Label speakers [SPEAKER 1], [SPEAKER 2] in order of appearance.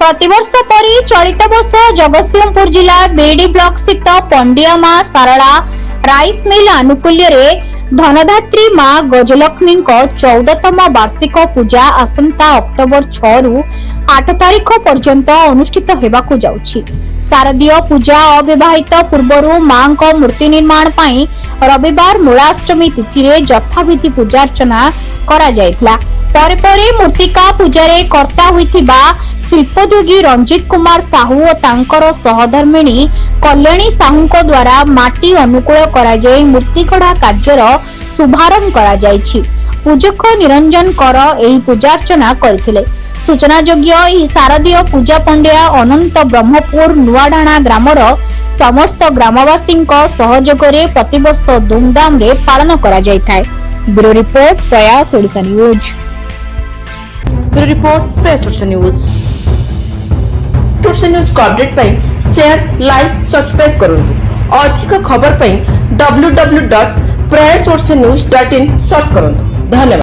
[SPEAKER 1] प्रतिवर्ष परि चलित वर्ष जगतसिंहपुर जिला बेडी ब्लॉक स्थित पंडिया मां सारला राइस मिल आनुकूल्य रे धनधात्री मां गजलक्ष्मी 14तम वार्षिक पूजा आसंता अक्टोबर 6 रु 8 तारीख पर्यंत अनुष्ठित हेबाकु जाउछि। शारदीय पूजा अविवाहित पूर्वरु मां को मूर्ति निर्माण पाई रविवार मूलाष्टमी तिथि रे यथाविधि पूजार्चना करा जायतला। परे परे मूर्तिका पूजारे कर्ता होइथिबा शिल्पोद्योगी रंजित कुमार साहू और तांकर सहधर्मिणी कल्याणी साहू द्वारा माटी अनुकूल करा जाय मूर्ति गढ़ा कार्यर शुभारंभ करा जायछि। पूजक निरंजन कर एही पूजार्चना करथिले। सूचनायोग्य एही शारदीय पूजा पंडिया अनंत ब्रह्मपुर नुआडाणा ग्रामर समस्त ग्रामवासी सहयोग रे प्रतिवर्ष धूमधाम रे पालन करा जायथाय। ब्यूरो रिपोर्ट प्रयास ओडिशा न्यूज।
[SPEAKER 2] ब्यूरो रिपोर्ट प्रयास ओडिशा न्यूज। न्यूज को अपडेट पाई शेयर लाइक सब्सक्राइब करूँ। अधिक खबर पाई www.prayasodishanews.in सर्च करूँ। धन्यवाद।